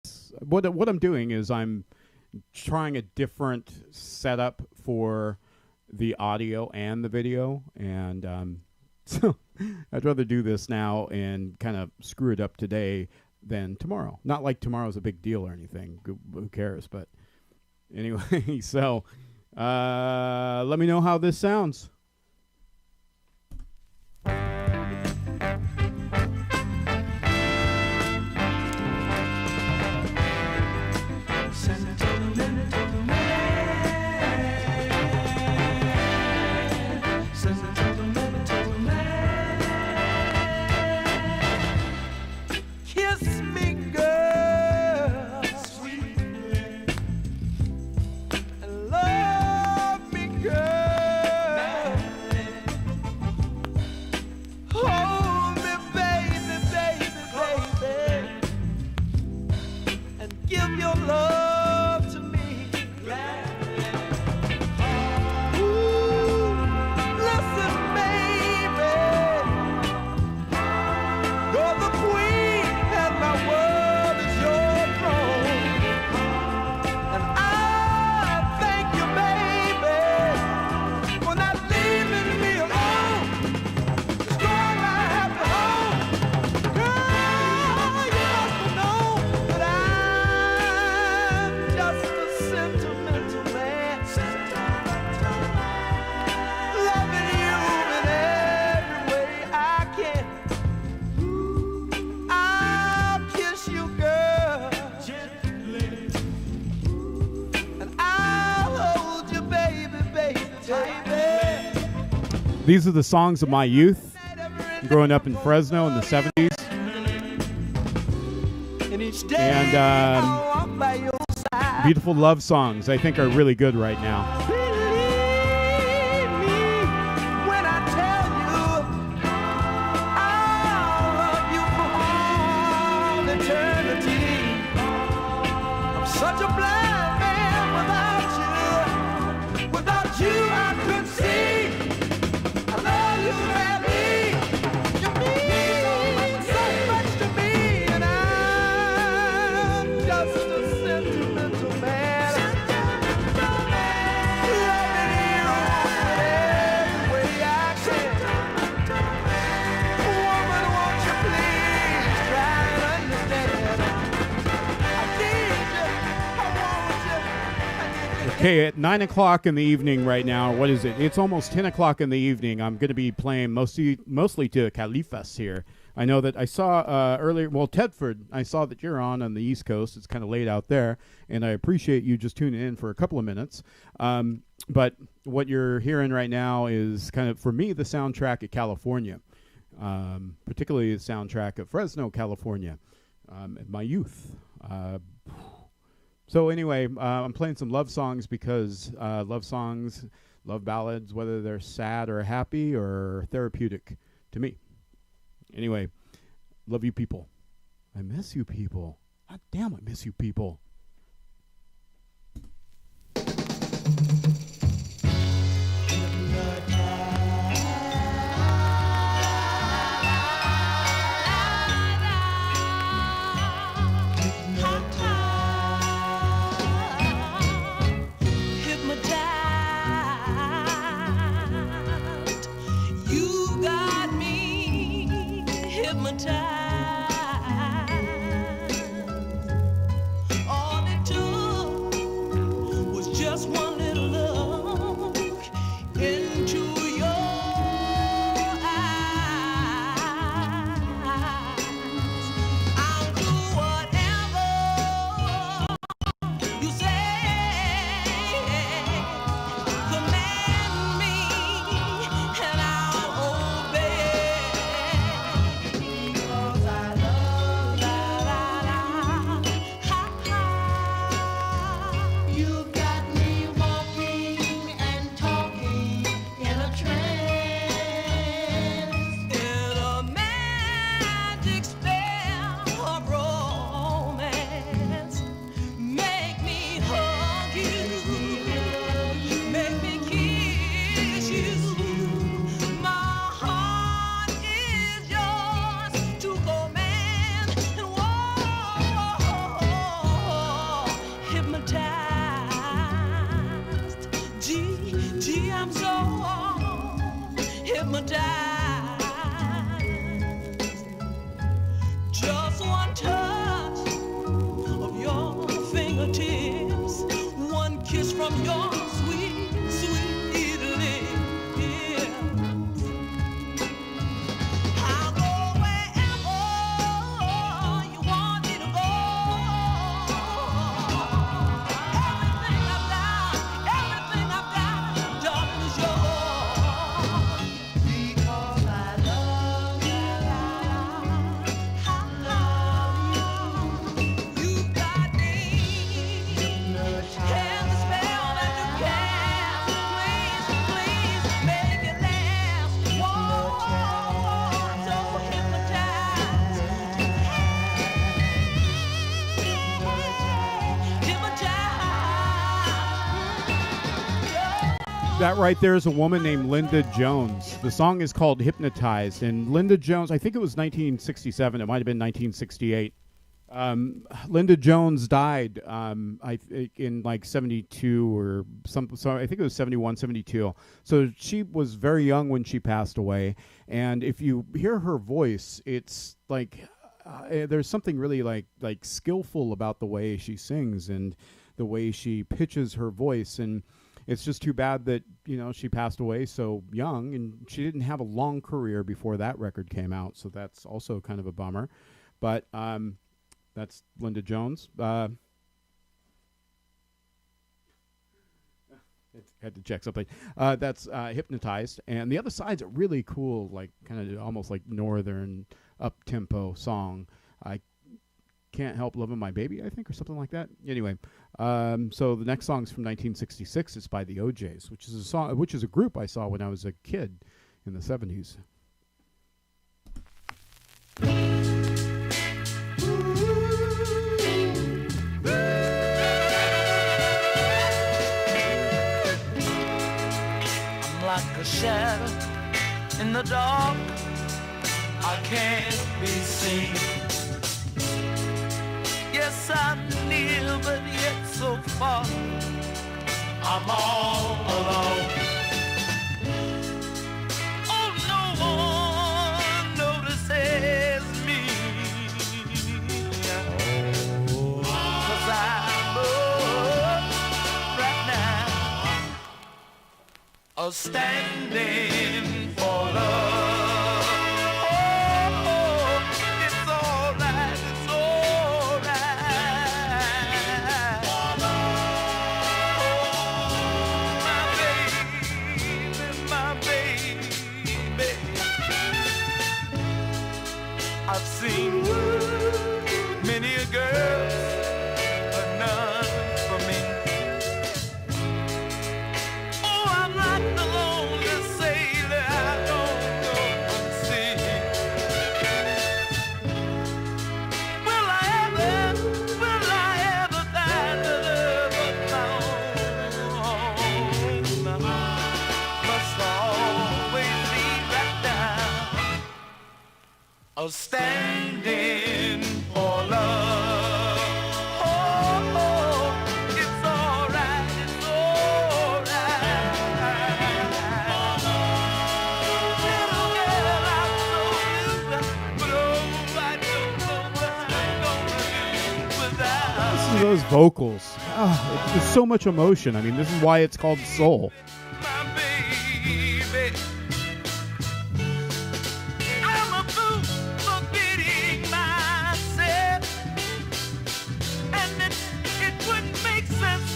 it's what I'm doing is I'm trying a different setup for the audio and the video, and so I'd rather do this now and kind of screw it up today than tomorrow. Not like tomorrow's a big deal or anything. Who cares? But anyway, so let me know how this sounds. These are the songs of my youth, growing up in Fresno in the 70s. And beautiful love songs I think are really good right now. Okay, at 9 o'clock in the evening right now, what is it? It's almost 10 o'clock in the evening. I'm going to be playing mostly to Califas here. I know that I saw earlier, well, Tedford, I saw that you're on the East Coast. It's kind of late out there, and I appreciate you just tuning in for a couple of minutes. But what you're hearing right now is kind of, for me, the soundtrack of California, particularly the soundtrack of Fresno, California, my youth. So anyway, I'm playing some love songs because love songs, love ballads, whether they're sad or happy or therapeutic to me. Anyway, love you people. I miss you people. God damn, I miss you people. All it took was just one little love. That right there is a woman named Linda Jones. The song is called Hypnotized. And Linda Jones, I think it was 1967. It might have been 1968. Linda Jones died in like 72 or something. So I think it was 71, 72. So she was very young when she passed away. And if you hear her voice, it's like there's something really like skillful about the way she sings and the way she pitches her voice. And it's just too bad that, she passed away so young, and she didn't have a long career before that record came out. So that's also kind of a bummer. But that's Linda Jones. Had to check something. That's Hypnotized. And the other side's a really cool, like kind of almost like northern up-tempo song. I Can't Help Loving My Baby, I think, or something like that. Anyway, so the next song's from 1966. It's by the O'Jays, which is a group I saw when I was a kid in the 70s. I'm like a shadow in the dark. I can't be seen. Yes, I'm near, but yet so far. I'm all alone. Oh, no one notices me. 'Cause I'm up right now, standing for love. I've seen many a girl, but none for me. Oh, I'm like the lonely sailor, I don't go and see. Will I ever find the love of my own? Must always be right down. Standing for love. Oh, it's alright, it's alright. Little girl, I'm so blue, but oh, I don't know what I'm gonna do without. Listen to those vocals. There's so much emotion. I mean, this is why it's called soul. My baby. I'm a fool for kidding myself, and it wouldn't make sense.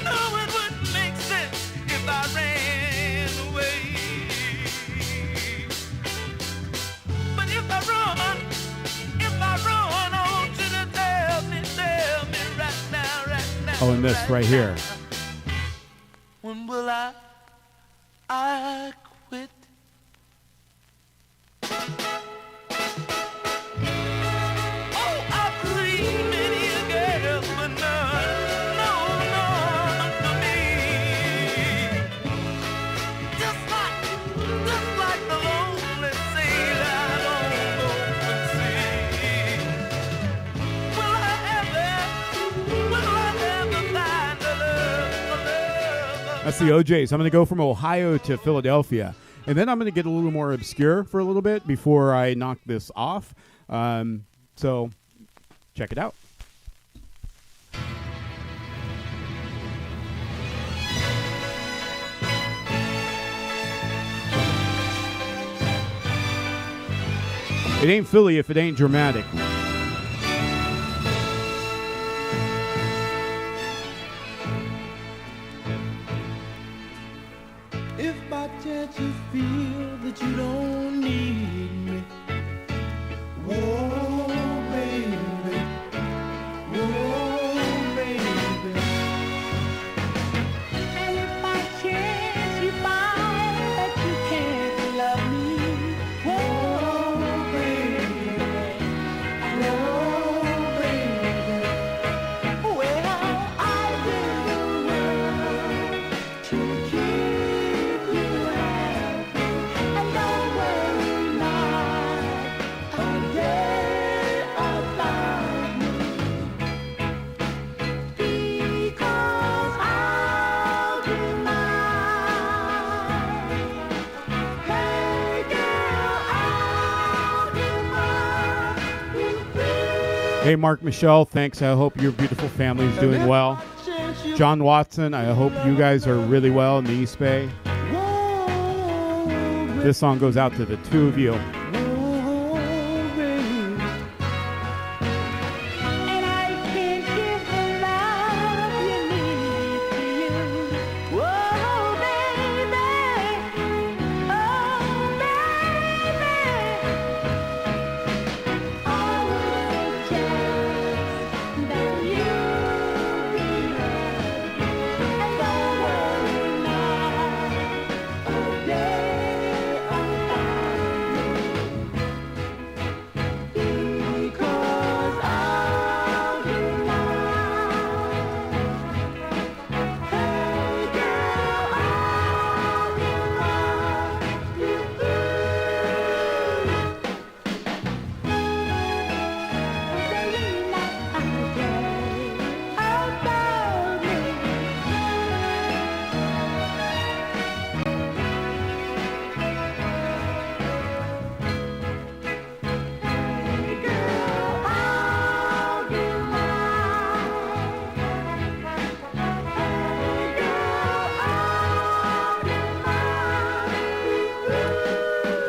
No, it wouldn't make sense if I ran away. But if I run, I want you to tell me right now. Oh, and this right here. When will I quit? Oh, I've seen many a girl, but none for me. Just like the lonely sailor, I don't go and see. Will I ever find the love? That's the OJs. I'm going to go from Ohio to Philadelphia. And then I'm going to get a little more obscure for a little bit before I knock this off. So check it out. It ain't Philly if it ain't dramatic. If by chance you feel that you don't need me, whoa, baby, whoa, baby. And if by chance you find that you can't love me, whoa, baby, well, I'll do the world to keep Hey, Mark Michelle, thanks. I hope your beautiful family is doing well. John Watson, I hope you guys are really well in the East Bay. This song goes out to the two of you.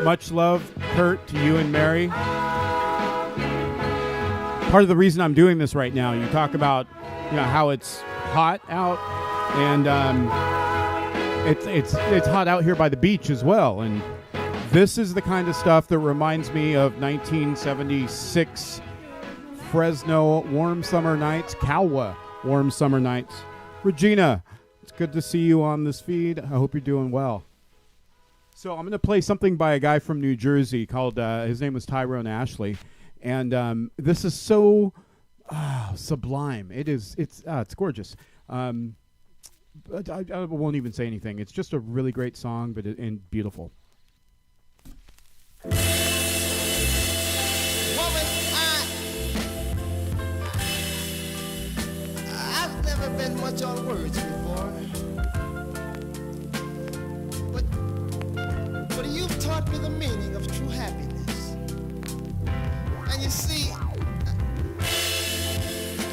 Much love, Kurt, to you and Mary. Part of the reason I'm doing this right now, you talk about, how it's hot out, and it's hot out here by the beach as well. And this is the kind of stuff that reminds me of 1976 Fresno warm summer nights, Calwa warm summer nights. Regina, it's good to see you on this feed. I hope you're doing well. So I'm going to play something by a guy from New Jersey called, his name was Tyrone Ashley. And this is so sublime. It's gorgeous. But I won't even say anything. It's just a really great song, and beautiful. Woman, I've never been much on words before. But you've taught me the meaning of true happiness. And you see,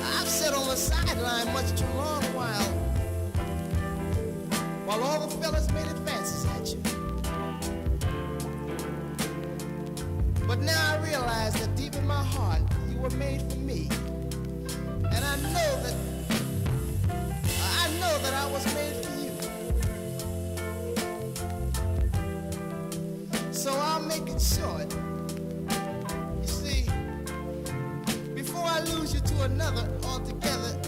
I've sat on the sideline much too long while all the fellas made advances at you. But now I realize that deep in my heart, you were made for me. And I know that I was made for you. So I'll make it short. You see, before I lose you to another altogether,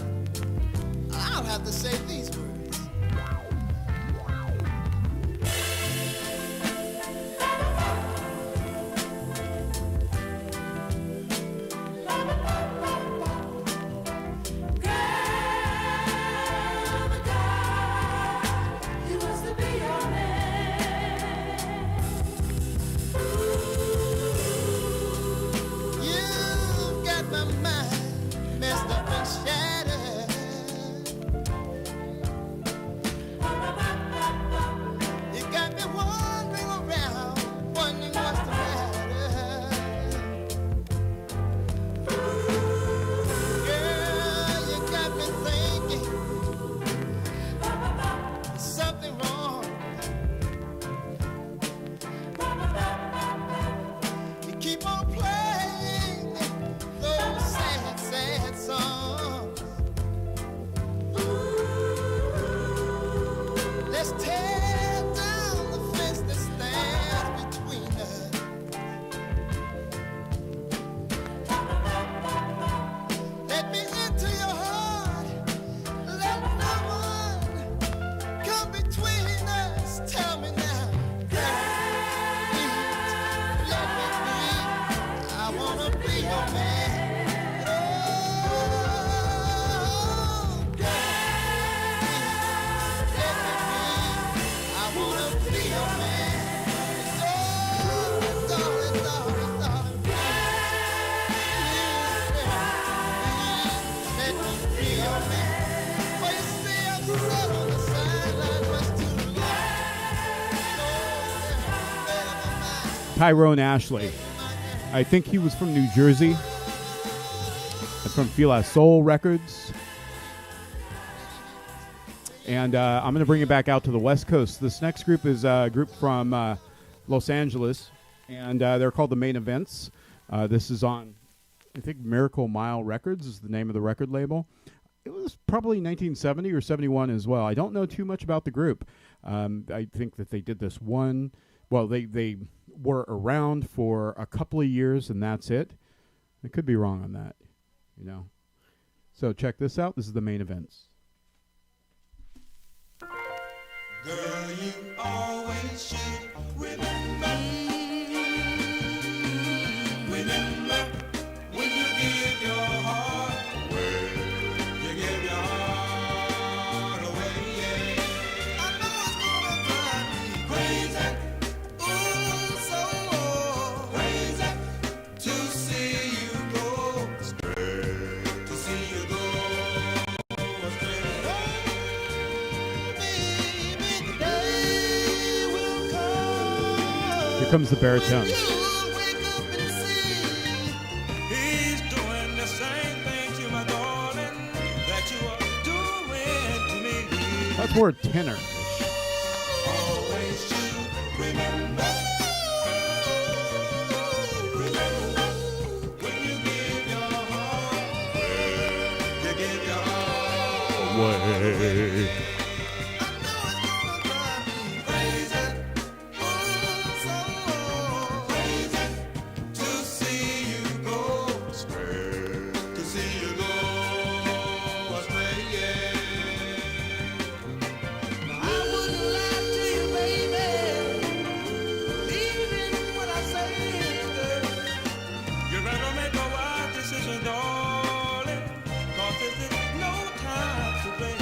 I'll have to say these words. Tyrone Ashley. I think he was from New Jersey. That's from Feel Our Soul Records. And I'm going to bring it back out to the West Coast. This next group is a group from Los Angeles, and they're called The Main Events. This is on, I think, Miracle Mile Records is the name of the record label. It was probably 1970 or 71 as well. I don't know too much about the group. I think that they did this one. Well, they were around for a couple of years, and that's it. I could be wrong on that, you know. So check this out. This is The Main Events. Girl, you always should remember when you give your heart away. You give your heart away, yeah. I know it's gonna drive me crazy, ooh, so crazy to see you go astray, to see you go astray. Oh, baby, the day will come. Here comes the baritone. You'll wake up and see he's doing the same thing to my darling that you are doing to me. That's more tenor. Always should remember when you give your heart, you give your heart. Way. I know it's gonna drive me crazy, so crazy to see you go astray, to see you go astray, yeah. I wouldn't lie to you, baby, even when I say, girl, you better make a wise decision, darling, 'cause this is no time to play.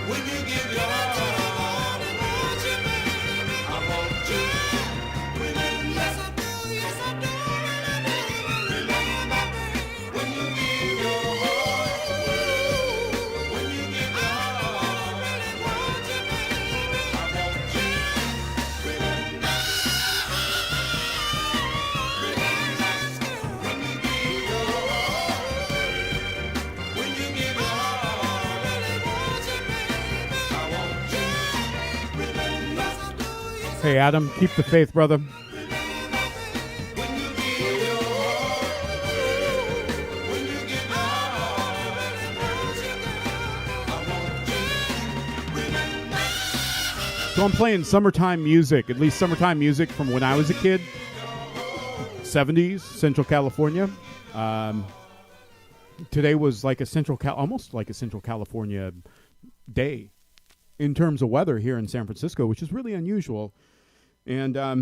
When you give your heart, I want you, baby. I want you. Remember, yes I do, remember, when you give your heart, when you give your heart, I want you, baby. I want you. Remember, when you give your heart, when you give your heart, I want you. Remember, Hey, Adam, keep the faith, brother. when you give your heart, when you give your heart, I want you. Remember, So I'm playing summertime music, at least summertime music from when I was a kid. 70s, Central California. Today was like almost like a Central California day in terms of weather here in San Francisco, which is really unusual. And I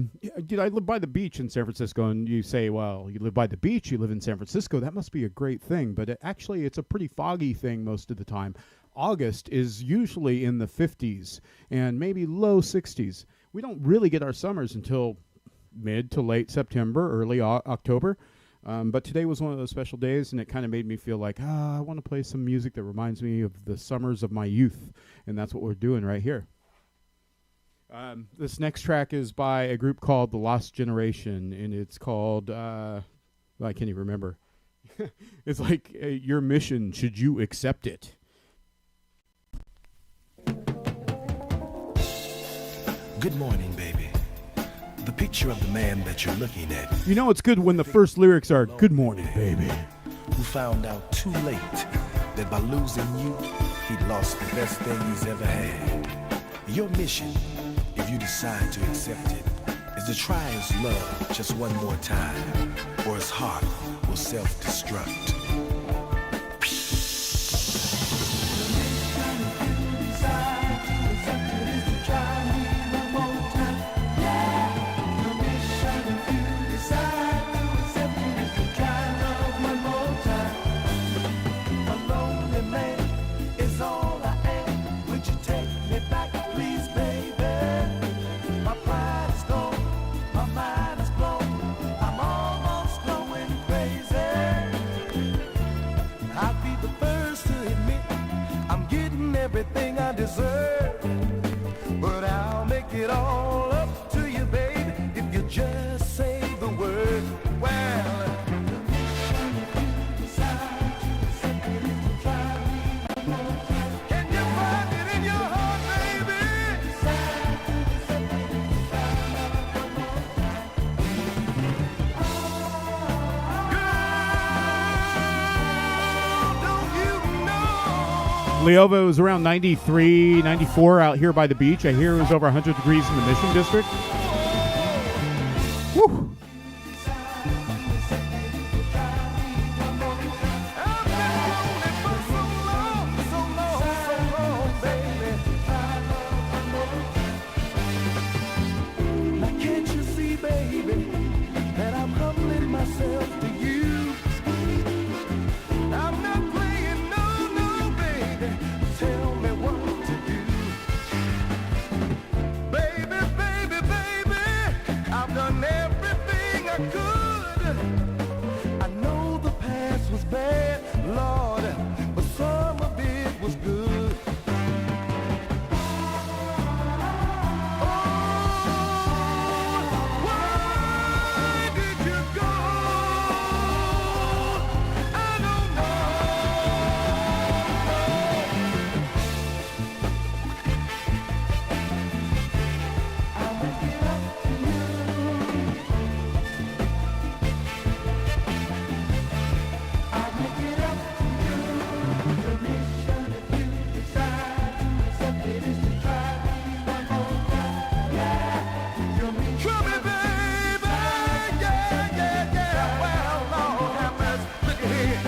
live by the beach in San Francisco, and you say, well, you live by the beach, you live in San Francisco, that must be a great thing. But it's a pretty foggy thing most of the time. August is usually in the 50s and maybe low 60s. We don't really get our summers until mid to late September, early October. But today was one of those special days, and it kind of made me feel like, I want to play some music that reminds me of the summers of my youth. And that's what we're doing right here. This next track is by a group called The Lost Generation, and it's called, I can't even remember. It's like Your Mission, Should You Accept It? Good morning, baby. The picture of the man that you're looking at, You know it's good when the first lyrics are, good morning, baby. who found out too late that by losing you, he'd lost the best thing he's ever had. Your mission, if you decide to accept it, is to try his love just one more time, or his heart will self-destruct. everything I deserve. But I'll make it all up to you, baby, if you just say the word. Well, can you find it in your heart, baby? Girl, don't you know? Leova was around 93, 94 out here by the beach. I hear it was over 100 degrees in the Mission District. Woo! Now can't you see, baby, that I'm humbling myself to you? I'm not playing, no, baby. Tell me what to do. Baby, I've done everything I could. I know the past was bad, Lord, but some of it was good. Why did you go? I don't Try me, baby, yeah. Well, Lord have mercy, look at here.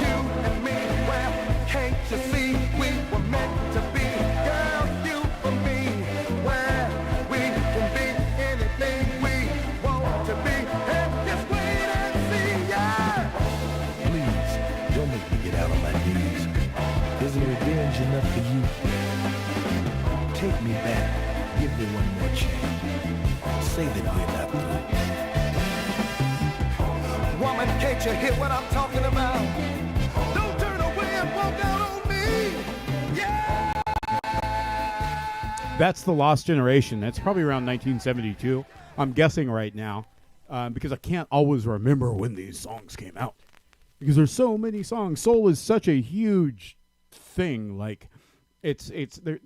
You and me, well, can't you see we were meant to be? Girl, you and me, well, we can be anything we want to be. And just wait and see, yeah. Please, don't make me get out on my knees. Isn't revenge enough for you? Take me back. Give me one more chance. Say that we're not through. Woman, can't you hear what I'm talking about? Don't turn away and walk out on me. Yeah. That's The Lost Generation. That's probably around 1972. I'm guessing right now because I can't always remember when these songs came out because there's so many songs. Soul is such a huge thing. Like it's there.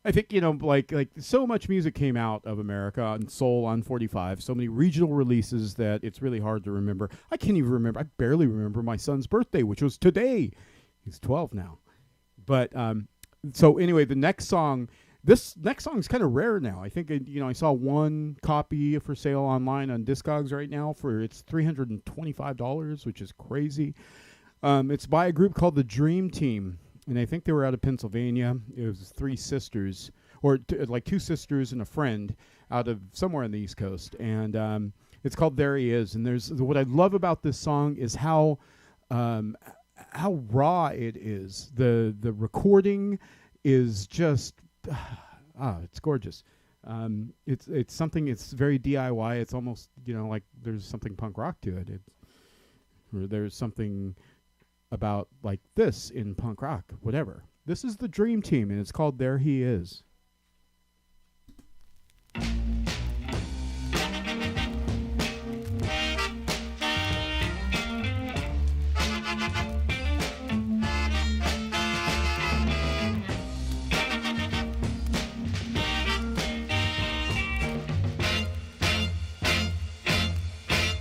I think, like so much music came out of America on Soul on 45, so many regional releases that it's really hard to remember. I can't even remember. I barely remember my son's birthday, which was today. He's 12 now. But so anyway, this next song is kind of rare now. I think, I saw one copy for sale online on Discogs right now for it's $325, which is crazy. It's by a group called the Dream Team. And I think they were out of Pennsylvania. It was three sisters, or like two sisters and a friend out of somewhere on the East Coast. And it's called There He Is. And what I love about this song is how raw it is. The recording is just, it's gorgeous. It's something, it's very DIY. It's almost, like there's something punk rock to it. Or there's something about like this in punk rock, whatever. This is the Dream Team, and it's called There He Is.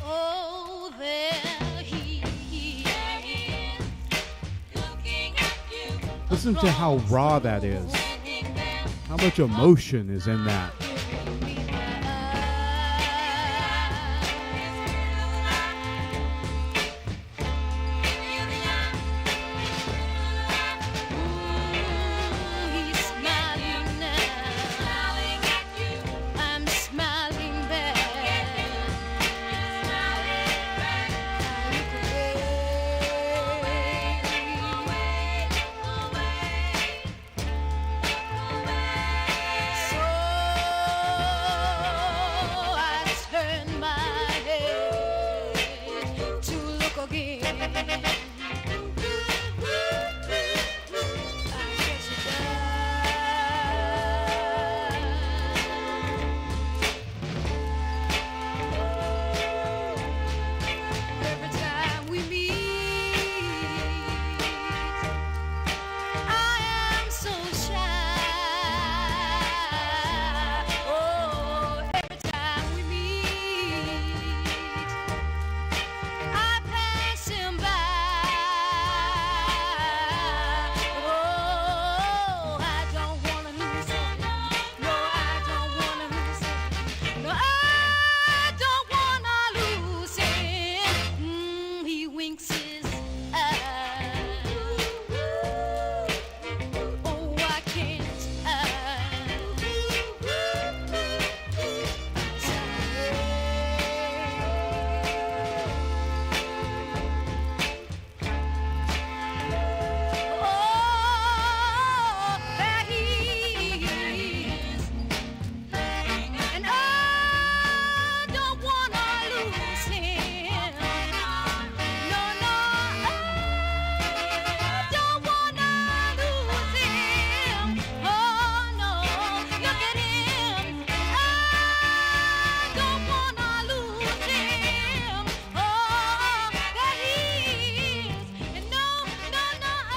Oh, there he is, looking at you. Listen to how raw that is. How much emotion is in that. He's smiling now. I'm smiling back. So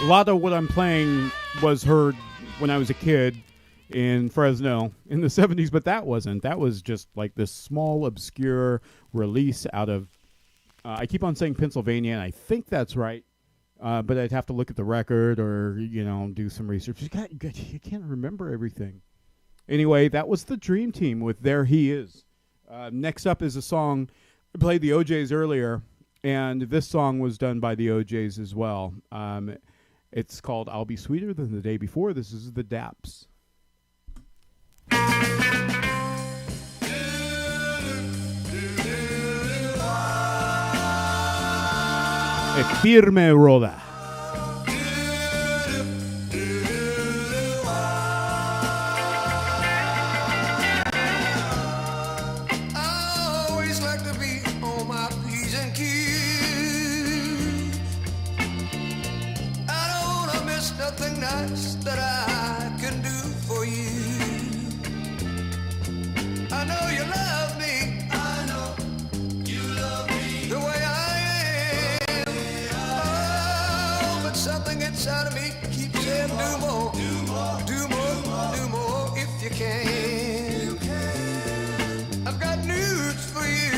A lot of what I'm playing was heard when I was a kid in Fresno in the 70s, but that wasn't. That was just like this small, obscure release out of, I keep on saying Pennsylvania, and I think that's right, but I'd have to look at the record or, do some research. You can't remember everything. Anyway, that was the Dream Team with There He Is. Next up is a song, I played the OJs earlier, and this song was done by the OJs as well. It's called I'll Be Sweeter Than the Day Before. This is the Daps. E firme roda. I always like to be on my P's and Q's. I don't wanna miss nothing nice that I can do for you. I know you love me. I know you love me the way I am. Oh, but something inside of me keeps saying do more, do more, do more, do more if you can. I've got news for you.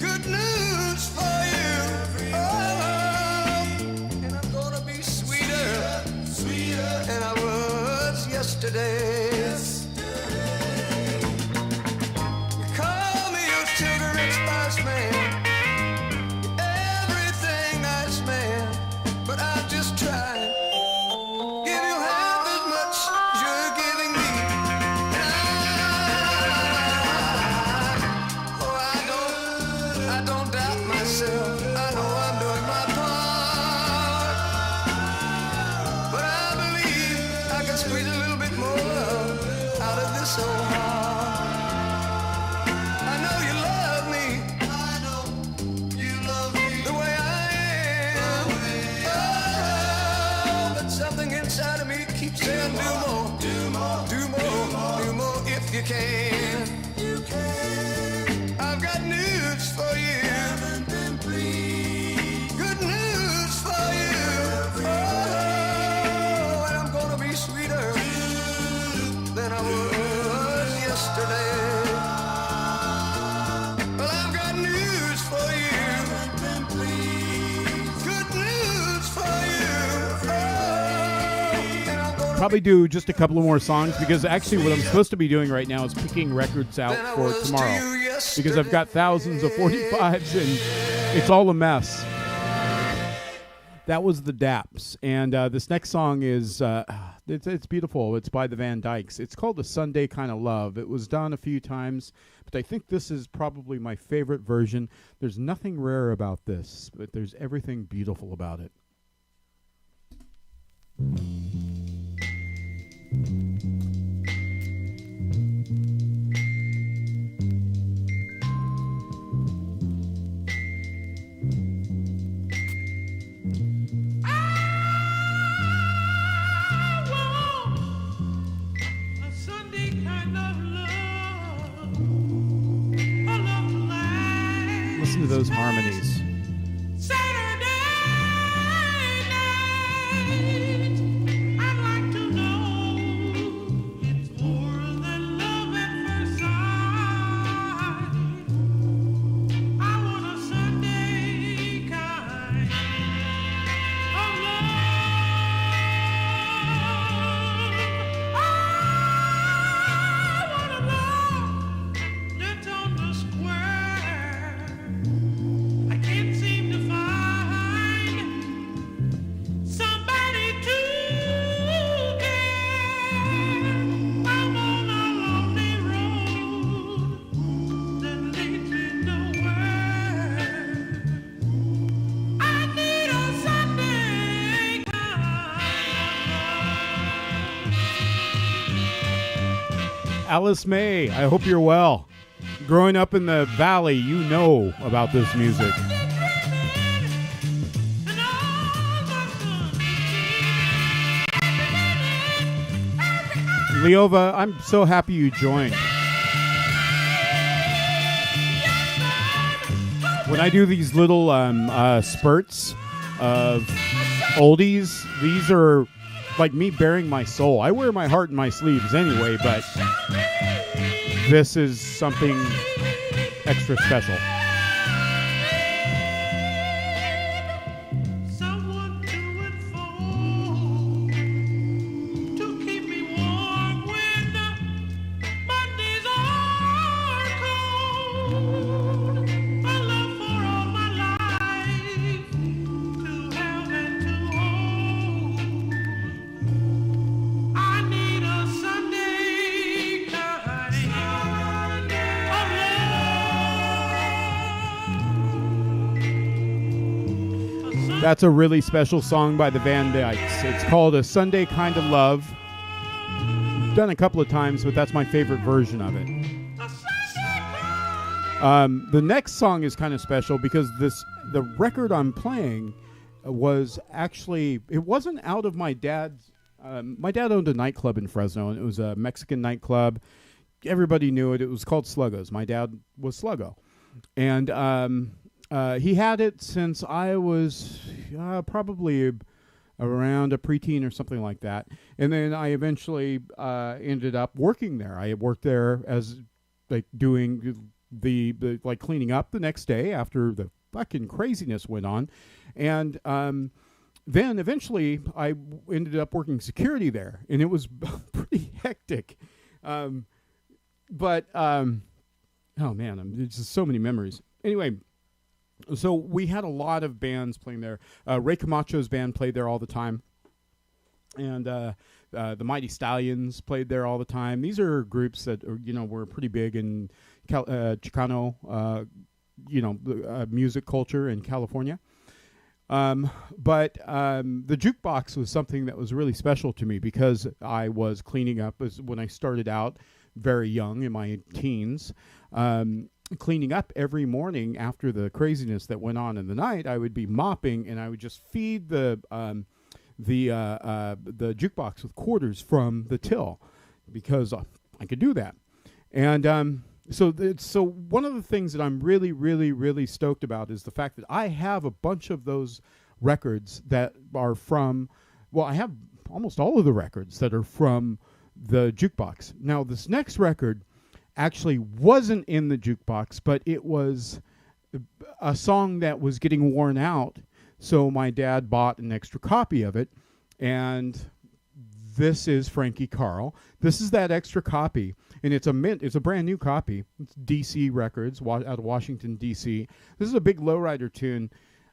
Good news for you. Oh, and I'm gonna be sweeter, sweeter than I was yesterday. You call me your sugar and spice man, everything nice man, but I'm just trying. Give you half as much as you're giving me. I don't doubt myself. I know I'm doing my part, but I believe I can squeeze a little bit more love out of this old heart. I know you love me. I know you love me the way I am. Oh, but something inside of me keeps saying do more, do more, do more, do more if you can. I've got news for you. Good news for you. Oh, and I'm gonna be sweeter than I was yesterday. Well, I've got news for you. Good news for you. Oh, and I'm gonna Probably do just a couple of more songs because actually what I'm supposed to be doing right now is picking records out than I for was to tomorrow. you yesterday. Because I've got thousands of 45s and it's all a mess. That was the Daps, and this next song is it's beautiful. It's by the Van Dykes. It's called "A Sunday Kind of Love." It was done a few times, but I think this is probably my favorite version. There's nothing rare about this, but there's everything beautiful about it. A Sunday kind of love, a love like Listen to those harmonies. Saturday night. I'd like to know it's more than love at first sight. I want a Sunday kind of love. I want a love that's on the square. I can't seem to find somebody to care. I'm on a lonely road that leads me nowhere. I need a Sunday kind of Alice May, I hope you're well. Growing up in the valley, you know about this music. Leova, I'm so happy you joined. When I do these little spurts, of oldies. These are like me bearing my soul. I wear my heart in my sleeves anyway, but this is something extra special. Someone to inform, to keep me warm when Mondays are cold. A love for all my life, to have and to hold. I need a Sunday kind of love. That's a really special song by the Van Dykes. It's called A Sunday Kind of Love. Done a couple of times, but that's my favorite version of it. The next song is kind of special because the record I'm playing was actually, it wasn't out of my dad's. My dad owned a nightclub in Fresno, and it was a Mexican nightclub. Everybody knew it. It was called Sluggo's. My dad was Sluggo. And he had it since I was probably around a preteen or something like that. And then I eventually ended up working there. I worked there as like doing the like cleaning up the next day after the fucking craziness went on. And then eventually I ended up working security there, and it was pretty hectic. Oh man, there's just so many memories. Anyway, so we had a lot of bands playing there. Ray Camacho's band played there all the time. And the Mighty Stallions played there all the time. These are groups that were pretty big in Chicano, music culture in California. But the jukebox was something that was really special to me because I was cleaning up when I started out very young in my teens. Cleaning up every morning after the craziness that went on in the night. I would be mopping, and I would just feed the jukebox with quarters from the till because I could do that. And so one of the things that I'm really, really, really stoked about is the fact that I have a bunch of those records that are from, I have almost all of the records that are from the jukebox. Now, this next record actually wasn't in the jukebox, but it was a song that was getting worn out. So my dad bought an extra copy of it, and this is Frankie Carl. This is that extra copy, and it's a brand new copy. It's DC Records out of Washington, D.C. This is a big lowrider tune,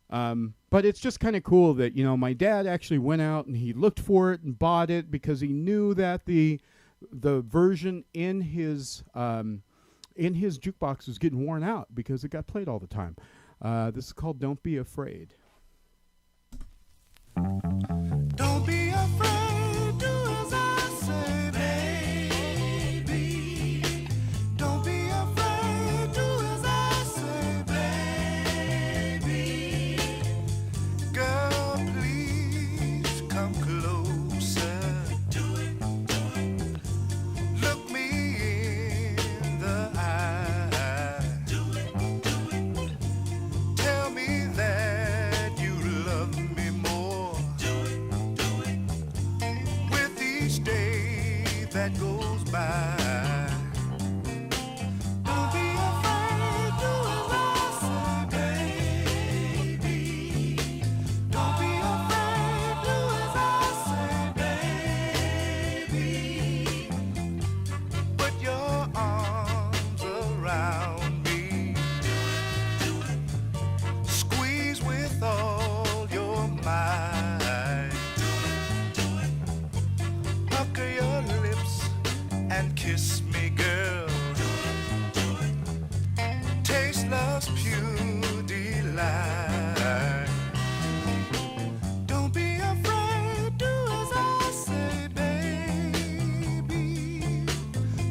but it's just kind of cool that, my dad actually went out and he looked for it and bought it because he knew that the version in his jukebox was getting worn out because it got played all the time. This is called Don't Be Afraid. Don't be afraid, do as I say, baby. Don't be afraid, do as I say, baby. Girl, please come closer. Do it. Look me in the eye. Do it. Tell me that you love me more. With each day that goes by. Don't be afraid, do as I say, baby. Don't be afraid, do as I say, baby. Put your arms around me. Squeeze with all your might. Pucker your lips and kiss me, girl. Taste love's pure delight. Don't be afraid, do as I say, baby.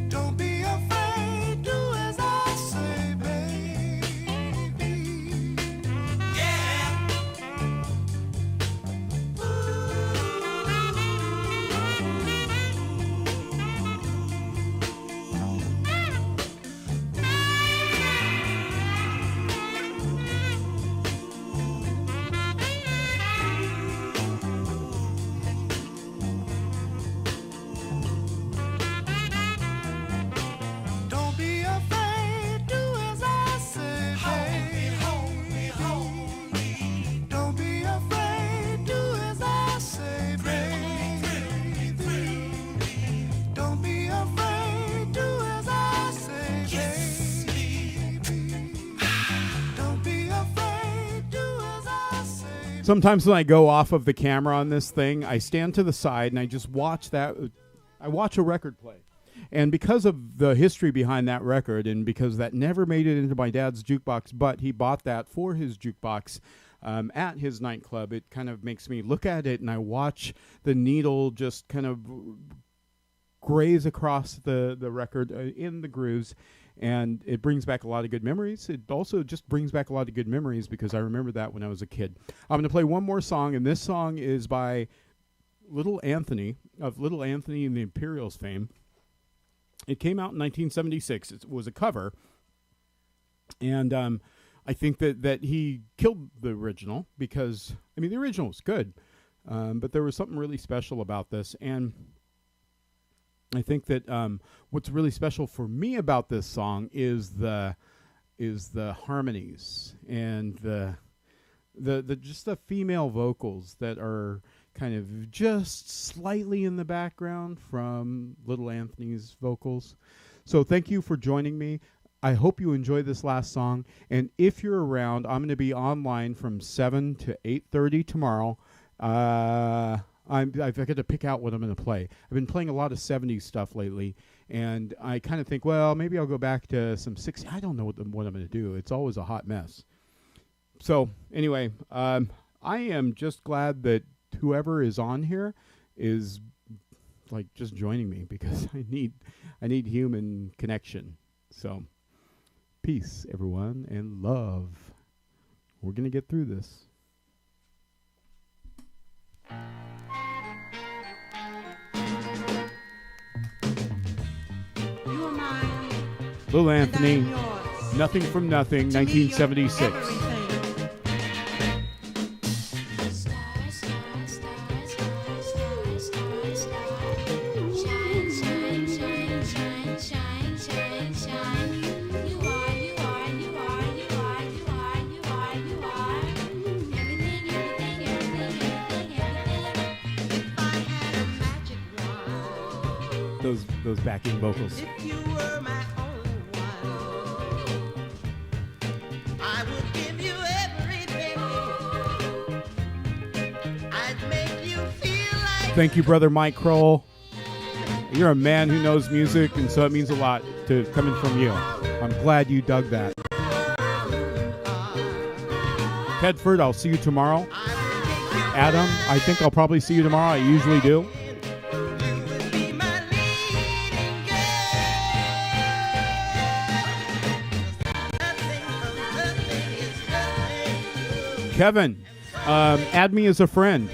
Don't be afraid, do as I say, baby. Yeah. Sometimes when I go off of the camera on this thing, I stand to the side and I just watch that. I watch a record play. And because of the history behind that record, and because that never made it into my dad's jukebox, but he bought that for his jukebox at his nightclub, it kind of makes me look at it and I watch the needle just kind of graze across the record in the grooves. And it brings back a lot of good memories. It also just brings back a lot of good memories because I remember that when I was a kid. I'm going to play one more song, and this song is by Little Anthony, of Little Anthony and the Imperials fame. It came out in 1976. It was a cover, and I think that he killed the original because, I mean, the original was good, but there was something really special about this, and I think that what's really special for me about this song is the harmonies and the just the female vocals that are kind of just slightly in the background from Little Anthony's vocals. So thank you for joining me. I hope you enjoy this last song. And if you're around, I'm going to be online from 7 to 8:30 tomorrow. I've got to pick out what I'm going to play. I've been playing a lot of 70s stuff lately, and I kind of think, well, maybe I'll go back to some 60s. I don't know what I'm going to do. It's always a hot mess. So anyway, I am just glad that whoever is on here is like just joining me because I need human connection. So peace, everyone, and love. We're going to get through this. Little Anthony, Nothing from Nothing, 1976. Those backing vocals. If you were my only one, I would give you everything. I'd make you feel like. Thank you, Brother Mike Kroll. You're a man who knows music, and so it means a lot to coming from you. I'm glad you dug that. Tedford, I'll see you tomorrow. Adam, I think I'll probably see you tomorrow. I usually do. Kevin, add me as a friend.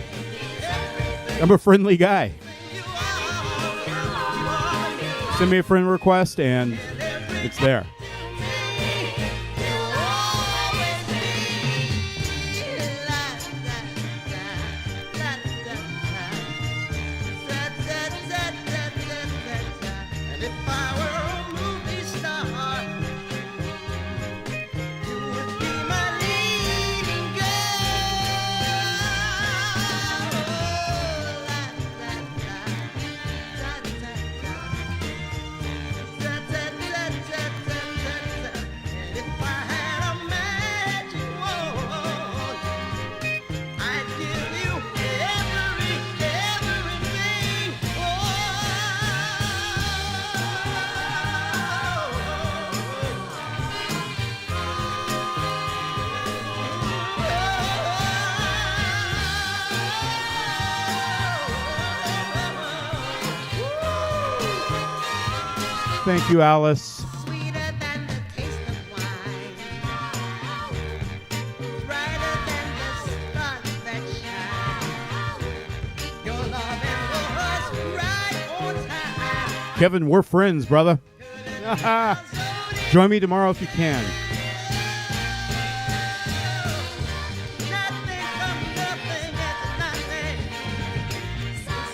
I'm a friendly guy. Send me a friend request and it's there. Thank you, Alice. Sweeter than the taste of wine, brighter than the stars that shine. Your loving was right on time. Kevin, we're friends, brother. Join me tomorrow if you can. Nothing from nothing is nothing.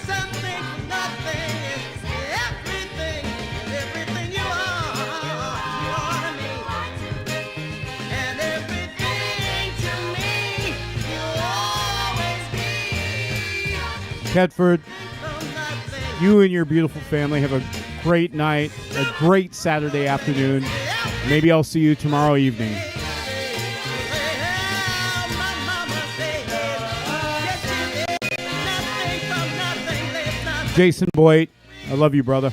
Something from nothing is everything. Everything you are to me. And everything to me, you'll always be. Tedford, From nothing. you and your beautiful family have a great night, a great Saturday afternoon. Maybe I'll see you tomorrow evening. My mama said, Jason Boyd, I love you, brother.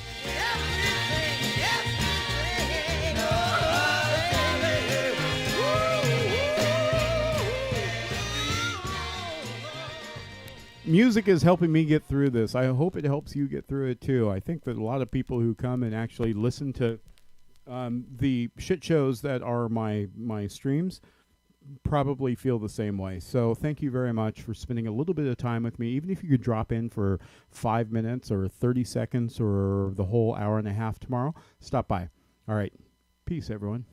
Music is helping me get through this. I hope it helps you get through it too. I think that a lot of people who come and actually listen to the shit shows that are my streams probably feel the same way. So thank you very much for spending a little bit of time with me. Even if you could drop in for 5 minutes or 30 seconds or the whole hour and a half tomorrow, stop by. All right. Peace, everyone.